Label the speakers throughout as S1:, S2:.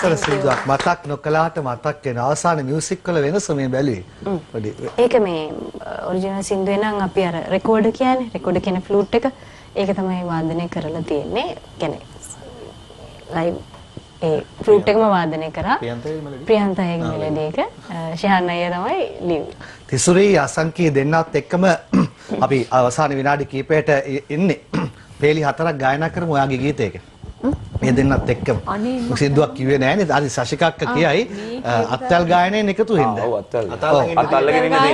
S1: ලස්සන සින්දුවක් මතක් නොකලාට මතක් වෙන අවසාන මියුසික් වල වෙනස මේ බැලුවේ පොඩි
S2: ඒක මේ ඔරිජිනල් සින්දුවේ නම් අපි අර රෙකෝඩර් කියන්නේ රෙකෝඩර් කියන ෆ්ලූට් එක ඒක තමයි වාදනය කරලා තියෙන්නේ කියන්නේ ලයිව් ඒ ෆ්ලූට් එකම වාදනය කරා ප්‍රියන්තයගේ මෙලඩි එක ශහන් අයියා තමයි ලිව්වේ
S1: තිසුරි අසංකී දෙන්නත් එක්කම අපි අවසාන විනාඩි කිහිපයට ඉන්නේ පේලි 4ක් ගායනා කරමු ඔයාගේ ගීතයක මේ දෙන්නත් එක්කම සින්දුවක් කිව්වේ නෑනේ ආදි ශශිකක්ක කියයි අත්තල් ගායනයෙන් එකතු වෙන්න
S3: ඔව් අත්තල්ලගෙන ඉන්නේ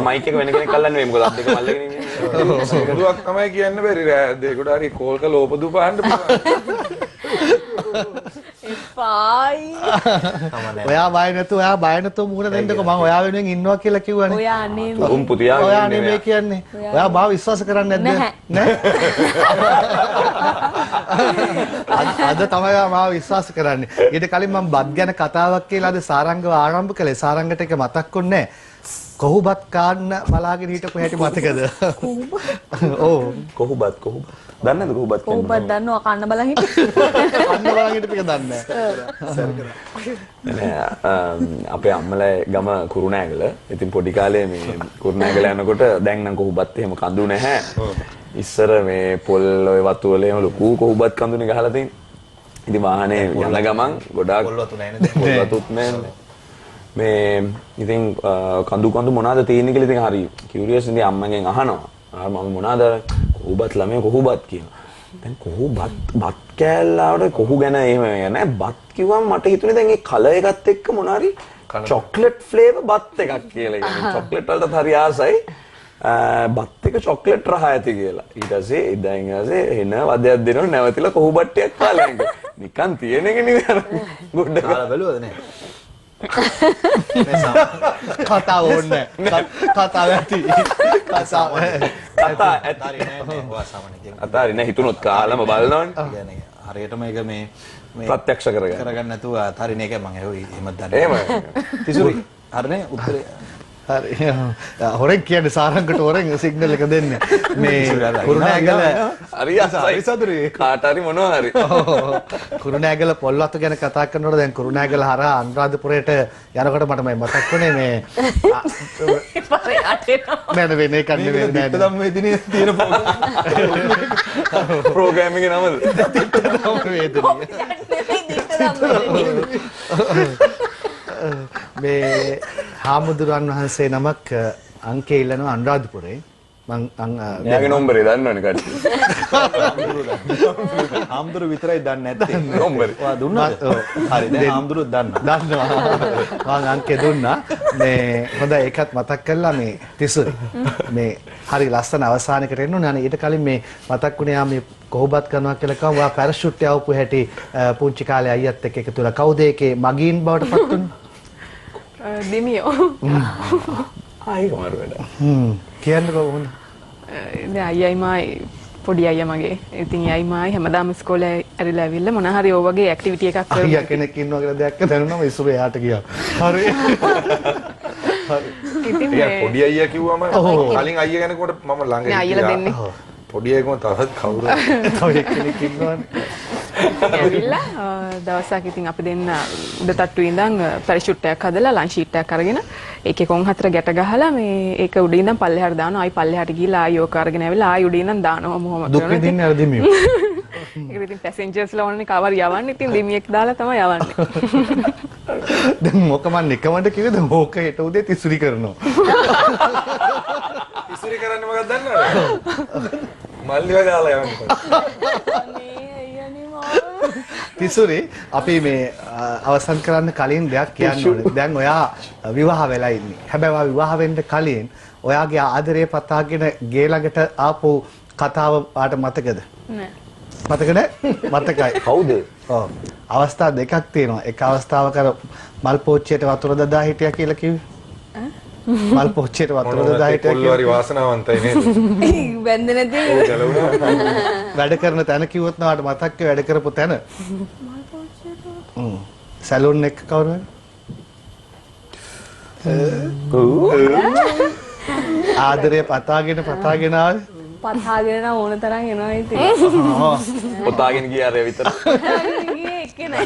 S3: මයික් එක වෙන කෙනෙක් අල්ලන්නේ නෙවෙයි මොකද අත් දෙක මල්ලගෙන ඉන්නේ
S4: සින්දුවක් තමයි කියන්න බැරි දෙකට හරි කෝල් කළ ඕපදු පාන්න
S5: එපායි
S1: ඔයා බය නැතුව මුහුණ දෙන්නකෝ මම ඔයා වෙනුවෙන් ඉන්නවා කියලා කිව්වනේ
S5: ඔයා අනේ
S3: උන් පුතියා
S1: ඔයා නෙමෙයි කියන්නේ ඔයා මාව විශ්වාස කරන්නේ නැද්ද අද තමයි මාව විශ්වාස කරන්නේ ඊට කලින් මම බත් ගැන කතාවක් කියලා අද සාරංගව ආරම්භ කළේ සාරංගට එක මතක්ුන්නේ නැහැ කොහුබත් කාන්න බලාගෙන හිටපු හැටි මතකද ඔව්
S3: කොහුබත් දන්නද කොහුබත් කියන්නේ
S5: කොහොමද දන්නවා කන්න බලන්
S1: ටික දන්නේ
S3: නැහැ අපේ අම්මලා ගම කුරුණෑගල ඉතින් පොඩි කාලේ මේ කුරුණෑගල යනකොට දැන් නම් කොහුබත් එහෙම කඳු නැහැ ඉස්සර මේ පොල් ඔය වතු වල එහෙම ලොකු කොහුබත් කඳුනේ ගහලා තියෙන ඉතින් වාහනේ යන ගමන් ගොඩාක් පොල් වතු නැන්නේ පොල් වතුත් නැන්නේ මේ ඉතින් කඳු මොනවද තියෙන්නේ කියලා ඉතින් හරි කියුරියස් ඉතින් අම්මගෙන් අහනවා මම මොනවද කොහුබත් ළමයි කොහුබත් කියනවා දැන් කොහුබත් බත් කෑල්ලාවට කොහු ගැන එහෙම නෑ බත් කිව්වම මට හිතුනේ දැන් ඒ කලර් එකත් එක්ක මොන හරි චොක්ලට් ෆ්ලේවර් බත් එකක් කියලා කියන්නේ චොක්ලට් වලට හරි ආසයි බත් එක චොක්ලට් රහ ඇති කියලා ඊට පස්සේ ඉතින් එන වදයක් දෙනවනේ නැවතිලා කොහුබත් ටිකක් කාලා නිකන් තියෙන එක නේ ගොඩ කාලා බලුවද නේ
S1: කතාව ඕනේ කතාව ඇති
S3: කතා ඇතරි නෑ ඔයා සාමාන්‍ය කියන්නේ අතාරි නෑ හිතුනොත් කාලම බලනවනේ
S6: කියන්නේ හරියටම ඒක මේ
S3: ප්‍රත්‍යක්ෂ
S6: කරගන්න නැතුව අතාරින එක මම එහෙමත් දන්නේ
S3: එහෙම
S6: තිසුරි හරිනේ උත්තරේ
S1: හරි හොරෙන් කියන්නේ සාරංගට හොරෙන් සිග්නල් එක දෙන්න මේ කුරුණෑගල
S3: හරි සතුටුයි කාට හරි මොනවා හරි
S1: කුරුණෑගල පොල්වතු ගැන කතා කරනකොට දැන් කුරුණෑගල හරහා අනුරාධපුරයට යනකොට මට මේ මතක් වුණේ මේ නෑ වෙන එකක් නෙවෙයි නෑ
S6: ධම්මවේදිනේ තියෙන
S3: ප්‍රෝග්‍රෑම් එකේ නමද
S1: මේ හාමුදුරන් වහන්සේ නමක් අංකේ ඉල්ලනවා අනුරාධපුරේ මං
S3: එයාගේ නම්බරේ දන්නවනේ කට්ටිය
S6: හාමුදුරු විතරයි දන්නේ නැත්තේ
S3: නම්බරේ
S6: ඔයා දුන්නාද හරි දැන් හාමුදුරුවෝ
S1: දන්නවා මං අංකේ දුන්නා මේ හොඳයි ඒකත් මතක් කරලා මේ තිසුරි මේ හරි ලස්සන අවසානයකට එන්න ඕනේ අනේ ඊට කලින් මේ මතක් වුණේ යා මේ කොහොබත් කරනවා කියලා කිව්වා ඔයා පැරෂුට් යවපු හැටි පුංචි කාලේ අයියත් එක්ක එකතු වෙලා කවුද ඒකේ මගීන් බවට පත් වුනේ
S7: දෙමියෝ
S3: ආයි කමාරු වැඩ
S1: කියන්නකෝ කොහොමද
S7: දැන් අයියයි මායි පොඩි අයියා මගේ ඉතින් අයියි මායි හැමදාම ඉස්කෝලේ ඇරිලා ඇවිල්ලා මොන හරි ඔය වගේ ඇක්ටිවිටි එකක් කරමු
S1: අයියා කෙනෙක් ඉන්නවා කියලා දෙයක් දැනුනම ඉස්සර එහාට ගියා හරි
S7: ඉතින්
S4: ඒ පොඩි අයියා කිව්වම කලින් අයියා කෙනෙකුට මම ළඟ
S7: නෑ අයියලා දෙන්නේ
S4: පොඩි අයියකම තවත් කවුරු
S1: තව කෙනෙක් ඉන්නවනේ
S7: ඇවිල්ලා දවසක් ඉතින් අපි දෙන්න උඩ තට්ටුවේ ඉඳන් පැරෂුට් එකක් හදලා ලන්ච් ෂීට් එකක් අරගෙන ඒකේ කොන් හතර ගැට ගහලා මේ ඒක උඩ ඉඳන් පල්ලෙහාට දානවා ආයි පල්ලෙහාට ගිහලා ආයි ඕක අරගෙන ඇවිල්ලා ආයි උඩ ඉඳන් දානවා මොහොම
S1: දුක් විඳින්නේ අර දෙමියෝ
S7: ඒක ඉතින් පැසෙන්ජර්ස්ලා ඕනනේ කවර යවන්නේ ඉතින් දෙමියෙක් දාලා තමයි යවන්නේ
S1: දැන් මොක මන් එකමඩ කිව්වද ඕක හෙට උදේ තිසුරි කරනවා
S4: ඉස්සරි කරන්නේ මොකක්ද දන්නවද මල්ලිව දාලා යන්නේ
S1: තිසුරි අපි මේ අවසන් කරන්න කලින් දෙයක් කියන්න ඕනේ. දැන් ඔයා විවාහ වෙලා ඉන්නේ. හැබැයි ඔයා විවාහ වෙන්න කලින් ඔයාගේ ආදරය පතාගෙන ගේ ළඟට ආපු කතාව ආට මතකද?
S7: නෑ.
S1: මතක නෑ? මතකයි.
S3: කවුද?
S1: ඔව්. අවස්ථා දෙකක් තියෙනවා. එක අවස්ථාවක මල් පෝච්චියට වතුර දදා හිටියා කියලා කිව්වේ. මල් පෝච්චියට වතුර දදා හිටියා
S4: කොල්ල හරි වාසනාවන්තයි නේද?
S5: වැන්ද නැති
S1: වැඩ කරන තැන කිව්වොත් නවාට මතක්ක වැඩ කරපු තැන.
S5: මල් පෝච්චියට
S1: සැලූන් එක කවුරු හරි? ආදරය පතාගෙන ආවේ.
S5: පතාගෙන ඕන තරම් එනවා ඉතින්.
S3: පොතාගෙන ගියා රේ විතර.
S5: එක්කේ නෑ.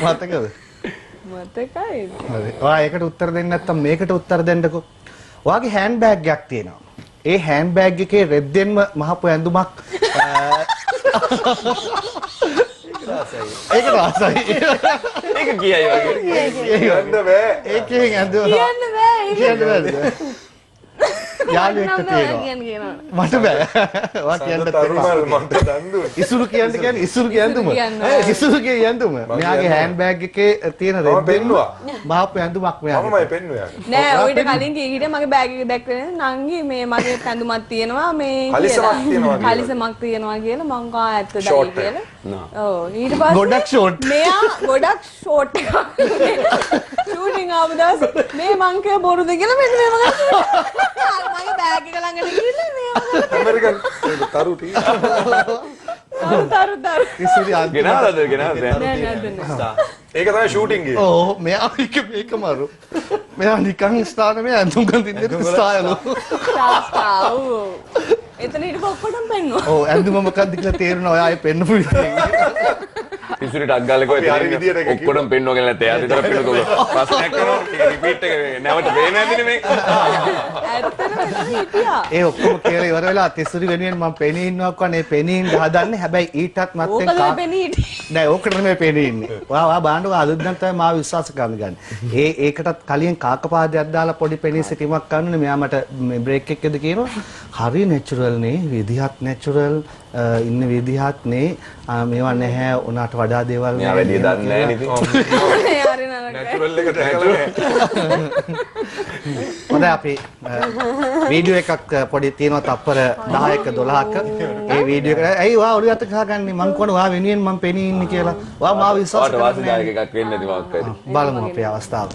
S1: මතකද?
S7: මතකයි.
S1: හරි. ඔයා ඒකට උත්තර දෙන්නේ නැත්නම් මේකට උත්තර දෙන්නකෝ. ඔයාගේ හෑන්ඩ් බෑග් එකක් තියෙනවා. ඒ හෑන්ඩ් බෑග් එකේ රෙද්දෙන්ම මහපු ඇඳුමක් ඒක රසයි.
S3: ඒක කියයි වගේ.
S4: කියන්න බෑ.
S1: ඒකෙන් ඇඳුම
S5: කියන්න බෑ.
S1: කියන්න බෑද? යාළුවෙක්ට තියෙනවා.
S5: කියනවා.
S1: මට බෑ. ඔයා කියන්න
S4: තරුමල් මට දන් දුන්න.
S1: ඉසුරු කියන්නේ ඉසුරු කියන්දුම. ඉසුරු කියන්දුම. මෙයාගේ හෑන්ඩ් බෑග් එකේ තියෙන රෙද්දෙන්
S4: පෙන්නුවා.
S1: මහපු ඇඳුමක් මෙයාගේ.
S4: මමයි පෙන්නුවා.
S5: නෑ ඔයිට කලින් කීකිට මගේ බෑග් එක දැක්කේ නංගි මේ මගේ පැඳුමක් තියෙනවා මේ
S4: කලිසමක් තියෙනවා කියලා.
S5: කලිසමක් තියෙනවා කියලා මං කා ඇත්තදයි
S4: Short එක.
S5: කියලා. ඔව් ඊට පස්සේ
S1: ගොඩක් ෂෝට්.
S5: මෙයා ගොඩක් ෂෝට් එකක් ෂූටින් ආව දවසේ මේ මං කිය බොරුද කියලා මෙන්න මේ මගේ බෑග් එක ළඟට ගිහිල්ලා මේ
S4: ඇමරිකන් තරු ටී.
S5: තරු
S1: ඉසුරු අන්තිම
S3: ගෙනාවද ගෙනාවද?
S4: ඒක තමයි ෂූටින් ගියේ.
S1: ඕ මෙයා මේක මරු. මෙයා නිකන් ස්ථාන මේ ඇඳුම් ගඳින්න ස්ටයිල්.
S5: තාස්තාව් එතන ඊට ඔක්කොටම පෙන්නුවා.
S1: ඔව් ඇඳුම මොකක්ද කියලා තේරුණා ඔයා ඒ පෙන්නපු විදිහ.
S3: පිසුරිට අග්ගාලේ
S4: අපි හරි විදියට ඒක
S3: ඔක්කොටම පෙන්වගෙන නැත්නම් එයා විතර පෙන්නකෝ. ප්‍රශ්නයක් කරනවා රිපීට් එක නැවත පේන්නේ නැතිනේ මේ.
S5: ඇත්තටම එතන හිටියා.
S1: ඒ ඔක්කොම කියලා ඉවර වෙලා තිසුරි වෙනුවෙන් මම පෙනී ඉන්නවක් වනේ පෙනී ඉන්න හදන්නේ. හැබැයි ඊටත් මත්තෙන්
S5: ඕකද පෙනී හිටියේ.
S1: නෑ ඕකට නෙමෙයි පෙනී ඉන්නේ. ඔයා බාන්නක අද දැන් තමයි මාව විශ්වාස කරන්න ගන්න. ඒකටත් කලින් කාකපාදයක් දාලා පොඩි පෙනී සිටීමක් කරනුනේ. මෙයා මට මේ බ්‍රේක් එකේද කියනවා. හරි නැචරල් නේ විදිහත් නැචරල් ඉන්න විදිහත් නේ මේවා නැහැ උනාට වඩා දේවල්
S3: මෙයා වැඩි දන්නේ නැහැ නේද?
S5: ඒ හරි නරකයි.
S4: නැචරල් එකට ඇකලා.
S1: හොඳයි අපි වීඩියෝ එකක් පොඩි තියෙනවා තප්පර 10ක 12ක ඒ වීඩියෝ එක ඇයි ඔයා ඔළුව අත ගහගන්නේ මං කොහොමද ඔයා වෙනුවෙන් මං පෙනී ඉන්නේ කියලා ඔයා මාව විශ්වාස
S3: ඔයාට
S1: කරන්නේ
S3: වාසිදායක එකක් වෙන්නේ නැති මොකක් හරි.
S1: බලමු අපේ අවස්ථාව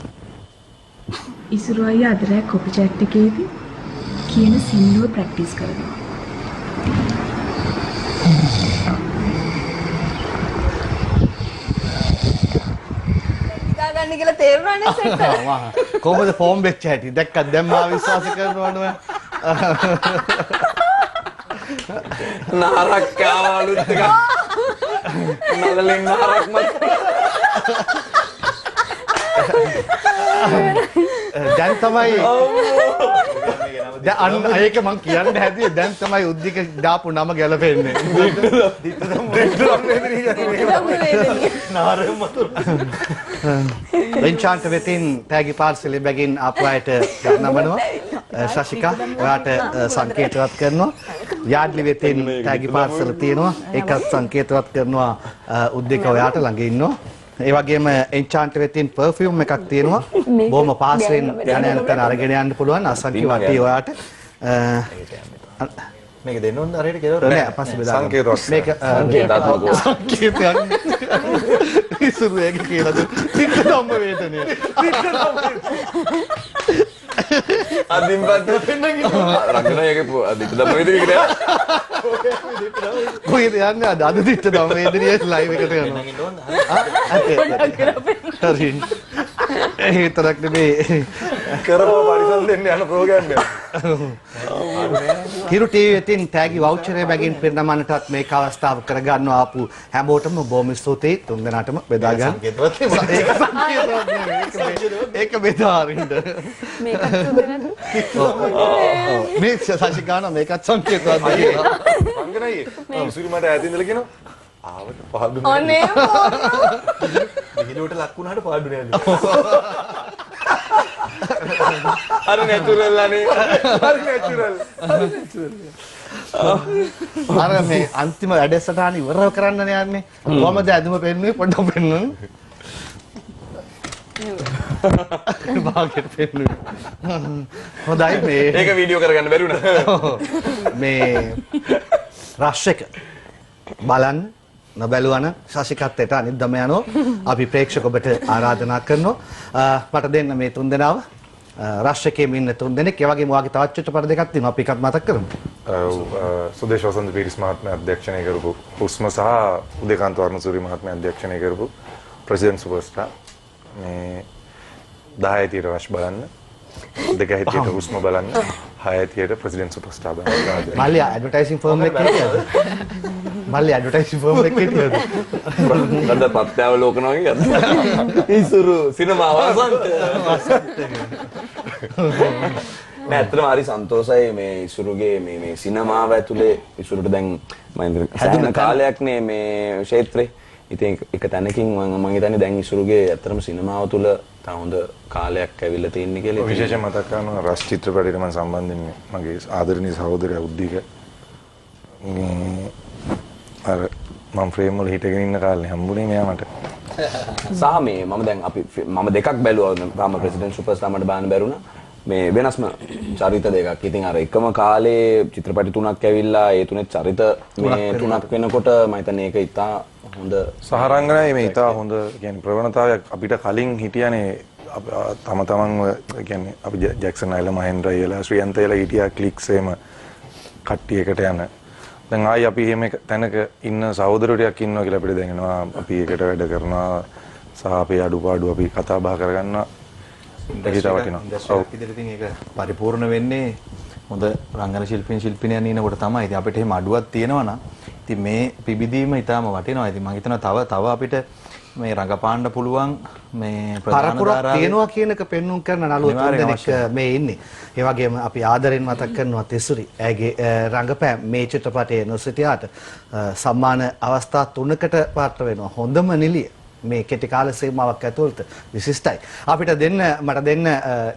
S8: ඉසුරු අයියා අද රෑ කොපි චැට් එකේදී කියන සින්දුව ප්‍රැක්ටිස් කරනවා.
S5: ගන්න කියලා තේරුණා නේ සෙට්.
S1: කොහොමද ෆෝම් වෙච්ච හැටි දැක්කත් දැන් මාව විශ්වාස කරනවද
S3: නාරක් කාවා අලුත් එකක්. නලලෙන් නාරක් මත.
S1: දැන් තමයි දැන් අන්න ඒක මං කියන්න හැදුවේ දැන් තමයි උද්දික දාපු නම ගැලපෙන්නේ. එන්චාන්ට් වෙතින් තෑගි පාර්සලේ බැගින් ආපු අයට නමනවා. ශශිකා ඔයාට සංකේතවත් කරනවා. යාඩ්ලි වෙතින් තෑගි පාර්සල තියෙනවා. ඒකත් සංකේතවත් කරනවා උද්දික ඔයාට ළඟ ඉන්නවා. ඒ වගේම එන්චාන්ට් වෙතින් පර්ෆියුම් එකක් තියෙනවා. බොහොම පාස්වෙන් යන තැන අරගෙන යන්න පුළුවන්. අසංකි වටි ඔයාට.
S6: මේක දෙන්න ඕන හරියට කියලා
S1: නෑ පස්සේ බෙදා ගන්න.
S4: සංකේතවත්.
S1: මේක
S3: සංකේතාත්මකව.
S1: සංකේතයක්. ඉසුරු එක කියලාද? තිත්ත ධම්ම වේදනය.
S3: අදින් පස්සේ රංගනයක අදිට දම වේද කියලා.
S1: කොහෙද යන්නේ අද තිත්ත ධම්ම වේදනය ලයිව් එකට යනවා.
S6: ඉන්න ඕන
S1: හරි. ඒ තරක් නෙමෙයි.
S4: කරපුව පරිසම් දෙන්න යන ප්‍රෝග්‍රෑම් එක.
S1: හිරු ටීවී වෙතින් තෑගි වවුචර් එක බැගින් පෙරනමන්නටත් මේක අවස්ථාව කරගන්න ආපු හැමෝටම බොහොම ස්තුතියි තුන්දෙනාටම බෙදා ගන්න. ඒක බෙදා අරින්න.
S2: මේකත් තුන්දෙනාට
S1: මේ සාශිකාන මේකත් සංකේතවත් දෙනවා.
S4: රංගනයි. ඉසුරු මට ඈත ඉඳලා කියනවා. ආවට පහදු
S5: ඔනේ
S6: විහිළුවට ලක් වුණාට පාඩු නෑ.
S3: අර නැචරල් අනේ.
S4: හරි නැචරල්.
S1: අර මේ අන්තිම වැඩසටහන ඉවර කරන්න යන්නේ. කොහමද ඇඳුම පෙන්නුවේ පොඩ්ඩක් පෙන්නුන. භාගයට පෙන්නුවේ. හොඳයි මේ
S3: ඒක වීඩියෝ කරගන්න බැරුණා.
S1: මේ රෂ් එක බලන්න නොබැලුවන ශශිකත්වයට අනිද්දම යනවා. අපි ප්‍රේක්ෂක ඔබට ආරාධනා කරනවා මට දෙන්න මේ තුන්දෙනාව රෂ් එකේ ඉන්න තුන්දෙනෙක් ඒ වගේම වාගේ තවත් චිත්‍රපට දෙකක් තියෙනවා අපි එකත් මතක් කරමු.
S4: සුදේශ වසන්ත පීරිස් මහත්මයා අධ්‍යක්ෂණය කරපු හුස්ම සහ උදේකාන්ත වර්ණසූරිය මහත්මයා අධ්‍යක්ෂණය කරපු ප්‍රෙසිඩන්ට් සුපර්ස්ටාර් මේ 10 තියට රෂ් බලන්න 2 හිටියට හුස්ම බලන්න 6 තියට ප්‍රෙසිඩන්ට් සුපර්ස්ටාර් බලන්න.
S1: මල්ලියා ඇඩ්වර්ටයිසින් ෆර්ම් එකක් කියලාද? මල්ලි ඇඩ්වර්ටයිසින් ෆර්ම් එකේ හිටියද?
S3: මොකද ප්‍රත්‍යවලෝකන වගේ ගත්තා. ඉසුරු සිනමාව වසන්ත. නෑ ඇත්තටම හරි සන්තෝෂයි මේ ඉසුරුගේ මේ සිනමාව ඇතුලේ ඉසුරුට දැන් මම හැදුන කාලයක්නේ මේ ක්ෂේත්‍රේ. ඉතින් එක තැනකින් මම හිතන්නේ දැන් ඉසුරුගේ ඇත්තටම සිනමාව තුල තා හොඳ කාලයක් ඇවිල්ලා තියෙන්නේ කියලා.
S4: විශේෂයෙන් මතක් කරනවා රස් චිත්‍රපටයට මම සම්බන්ධ වෙන්නේ මගේ ආදරණීය සහෝදරයා උද්දීක අර මම ෆ්‍රේම් වල හිටගෙන ඉන්න කාලේ හම්බුනේ මෙයා මට.
S3: සහ මේ මම දැන් මම දෙකක් බැලුවා. තාම ප්‍රෙසිඩන්ට් සුපර්ස්ටාර් මට බලන්න බැරුණා. මේ වෙනස්ම චරිත දෙකක්. ඉතින් අර එකම කාලේ චිත්‍රපටි තුනක් ඇවිල්ලා ඒ තුනේ චරිත මේ තුනක් වෙනකොට මම හිතන්නේ ඒක ඉතා හොඳ
S4: සහරංගනයි මේ ඉතා හොඳ කියන්නේ ප්‍රවණතාවයක් අපිට කලින් හිටියානේ තම තමන්ව කියන්නේ අපි ජැක්සන් අයිලා මහෙන්ද්‍ර අයිලා ශ්‍රියන්ත අයිලා හිටියා ක්ලික්ස් එහෙම කට්ටියකට යන දැන් ආයි අපි එහෙම තැනක ඉන්න සහෝදරයෝටියක් ඉන්නවා කියලා අපිට දැනෙනවා අපි එකට වැඩ කරනවා සහ අපේ අඩුපාඩු අපි කතා බහ කරගන්නවා
S6: ඉතින් ඒක පරිපූර්ණ වෙන්නේ හොඳ රංගන ශිල්පිනියන් ඉන්නකොට තමයි. ඉතින් අපිට එහෙම අඩුවක් තියෙනවා නම් ඉතින් මේ පිබිදීම ඊටාම වටිනවා. ඉතින් මම හිතනවා තව අපිට මේ රඟපාන්න පුළුවන් මේ ප්‍රධාන
S1: පරපුරක් තියෙනවා කියන එක පෙන්වුම් කරන නළුව තුන්දෙනෙක් මේ ඉන්නේ. ඒ වගේම අපි ආදරෙන් මතක් කරනවා තිසුරි. ඇගේ රංගපෑම් මේ චිත්‍රපටයේ නොසිටියාට සම්මාන අවස්ථා 3කට පාත්‍ර වෙනවා. හොඳම නිලිය මේ කෙටි කාල සීමාවක් ඇතුළත විශිෂ්ටයි. අපිට මට දෙන්න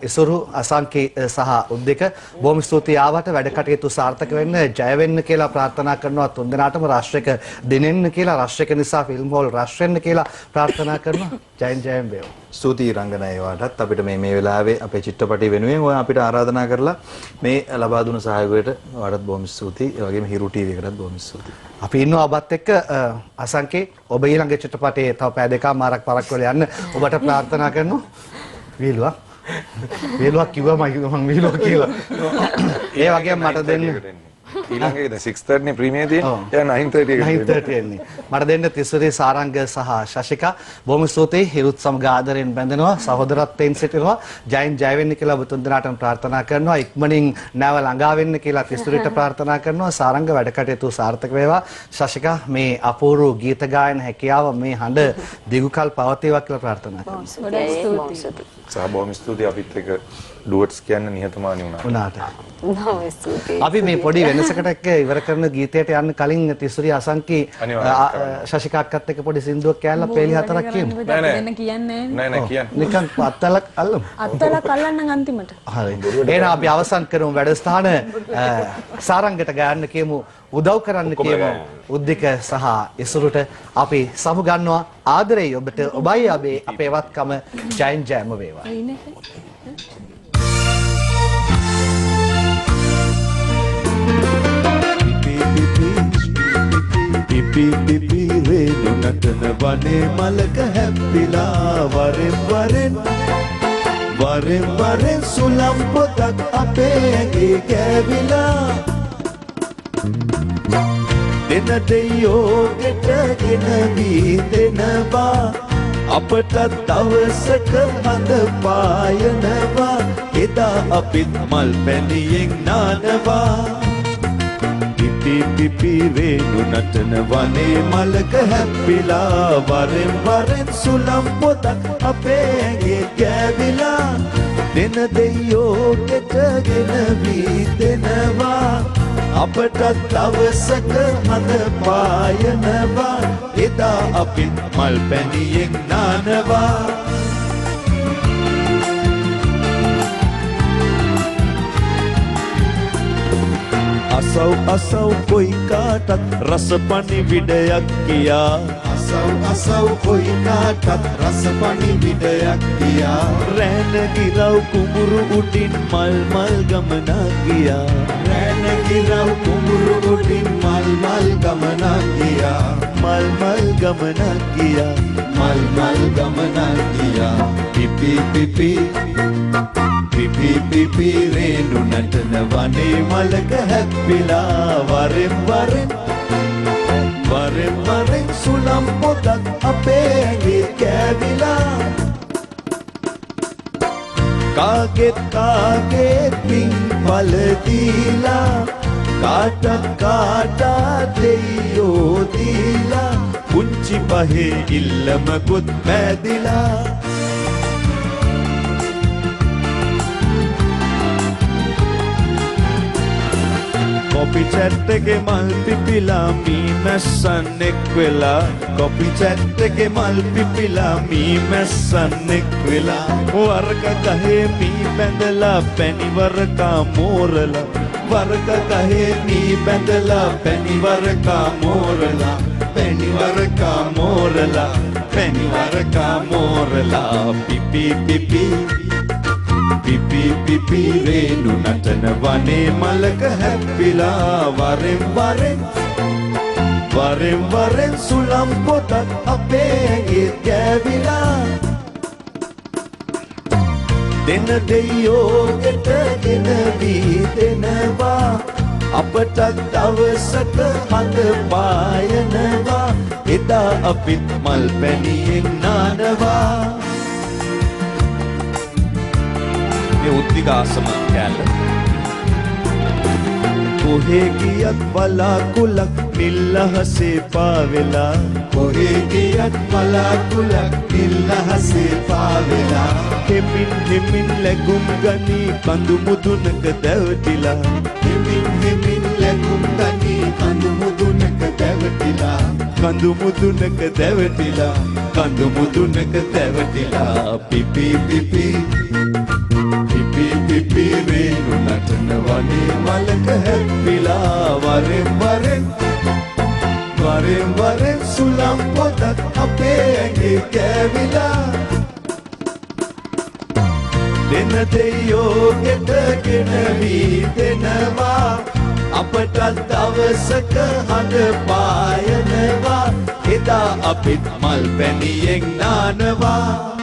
S1: ඉසුරු අසංකී සහ උද්දික බොහොම ස්තුතියි ආවට වැඩ කටයුතු සාර්ථක වෙන්න ජය වෙන්න කියලා ප්‍රාර්ථනා කරනවා තුන්දෙනාටම රාෂ්ට්‍රික දිනෙන්න කියලා රාෂ්ට්‍රික නිසා ෆිල්ම් හෝල් රාෂ් වෙන්න කියලා ප්‍රාර්ථනා කරනවා. ජයෙන් වේවා.
S6: ස්තුතියි රංගනය ඒවාටත් අපිට මේ වෙලාවේ අපේ චිත්‍රපටි වෙනුවෙන් ඔය අපිට ආරාධනා කරලා මේ ලබා දුන සහයෝගයට ඔයාලට බොහොම ස්තුතියි. ඒ වගේම හිරු ටීවී එකටත් බොහොම ස්තුතියි.
S1: අපි ඉන්නවා ඔබත් එක්ක අසංකේ ඔබ ඊළඟ චිත්‍රපටයේ තව පැය දෙකමාරක් පරක් වෙලා යන්න ඔබට ප්‍රාර්ථනා කරනවා. වීලුවක් කිව්වා මම වීලුවක් කියලා. ඒ වගේම මට දෙන්න
S4: ඊළඟේ 6:30 නේ ප්‍රීමියර් තියෙන්නේ. එයා 9:30
S1: එන්නේ. මට දෙන්න තිසුරේ සාරංග සහ ශශිකා බොහොම ස්තුතියි. හිරුත් සමග ආදරෙන් බැඳෙනවා. සහෝදරත්වයෙන් සිටිනවා. ජයෙන් ජය වෙන්න කියලා ඔබ තුන්දෙනාටම ප්‍රාර්ථනා කරනවා. ඉක්මනින් නැව ළඟා වෙන්න කියලා තිසුරේට ප්‍රාර්ථනා කරනවා. සාරංග වැඩ කටයුතු සාර්ථක වේවා. ශශිකා මේ අපූර්ව ගීත ගායන හැකියාව මේ හඬ දිගුකල් පවතිවා කියලා ප්‍රාර්ථනා කරනවා.
S4: බොහොම ස්තුතියි අපිත් එක්ක ඩුවට්ස් කියන්න නිහතමානී වුණාට.
S1: අපි මේ පොඩි වෙනසකට එක්ක ඉවර කරන ගීතයට යන්න කලින් තිසුරි අසංකී ශශිකා අක්කත් එක්ක පොඩි සින්දුවක් කෑල්ලා පේලි 4ක් කියමු.
S5: නෑ කියන්නේ
S4: නෑ කියන්න.
S1: නිකන් අත්තලක් අල්ලමු.
S5: අත්තලක් අල්ලන්න අන්තිමට.
S1: හරි. එහෙනම් අපි අවසන් කරමු වැඩසටහන සාරංගට ගයන්න කියමු. උදව් කරන්න කියමු. උද්දික සහ ඉසුරුට අපි සමු ගන්නවා. ආදරේ ඔබට ඔබයි අපේ වත්කම ජයෙන් ජයම වේවා.
S9: පිපි පිපි රේණු නටන වනේ මලක හැප්පිලා වරෙන් වරෙන් සුලම් පොතක් අපේ ඇඟේ කැවිලා දෙන දෙයෝ ගෙටගෙන වීදෙනවා අපට දවසක හඳ පායනවා එදා අපිත් මල් පැණියෙන් නානවා පිපි රේණු නටන වනේ මලක හැප්පිලා වරෙන් සුලම් පොතක් අපේ ඇඟේ කැවිලා දෙන දෙයෝ ගෙටගෙන වීදෙනවා අපට දවසක හඳ පායනවා එදා අපිත් මල් පැණියෙන් නානවා අසව් කොයි කාටත් රස පණිවිඩයක් කියා අසව් කොයි කාටත් රස පණිවිඩයක් කියා රැන ගිරව් කුඹුරු උඩින් මල් ගමනක් ගියා රැන ගිරව් කුඹුරු උඩින් මල් ගමනක් ගියා මල් ගමනක් ගියා මල් ගමනක් ගියා පිපි රේණු නටන වනේ මලක හැප්පිලා වරෙන් සුලම් පොතක් අපේ ඇඟේ කැවිලා කාගෙත් පින් පල දීලා කාටත් දෙයියෝ දීලා පුංචි පහේ ඉල්ලමකුත් මැදිලා කොපි චැට් එකේ මල් පිපිලා මී මැස්සන් එක් වෙලා කොපි චැට් එකේ මල් පිපිලා මී මැස්සන් එක් වෙලා වර්ග ගහේ මී බැඳලා පැණිවරකා මෝරලා වර්ග ගහේ මී බැඳලා පැණිවරකා මෝරලා පැණිවරකා මෝරලා පැණිවරකා මෝරලා පිපි පිපි පිපි පිපි රේණු නටන වනේ මලක හැප්පිලා වරෙන් වරෙන් සුළම් පොතක් අපේ ඇඟේ ගෑවිලා දෙන දෙයියෝ ගෙටගෙන වී දෙනවා අපට දවසක හඳ පායනවා එදා අපිත් මල් පැණියෙන් නානවා උද්දිකාසම කැල්ල කොහේ ගියත් බලාකුලක් නිල්ලහසේ පාවෙලා කොහේ ගියත් බලාකුලක් නිල්ලහසේ පාවෙලා හෙමින් ලැබුම් ගනී කඳු මුදුනක දැවටිලා හෙමින් ලැබුම් ගනී කඳු මුදුනක දැවටිලා කඳු මුදුනක දැවටිලා කඳු මුදුනක දැවටිලා පිපි පිපි පිපි පිපි රේණු නටන වනේ මලක හැප්පිලා වරෙන් සුළම් පොතක් අපේ ඇඟේ කෑවිලා දෙන දෙයියෝ ගෙටගෙන වී දෙනවා අපට දවසක හඳ පායනවා එදා අපිත් මල් පැණියෙන් නානවා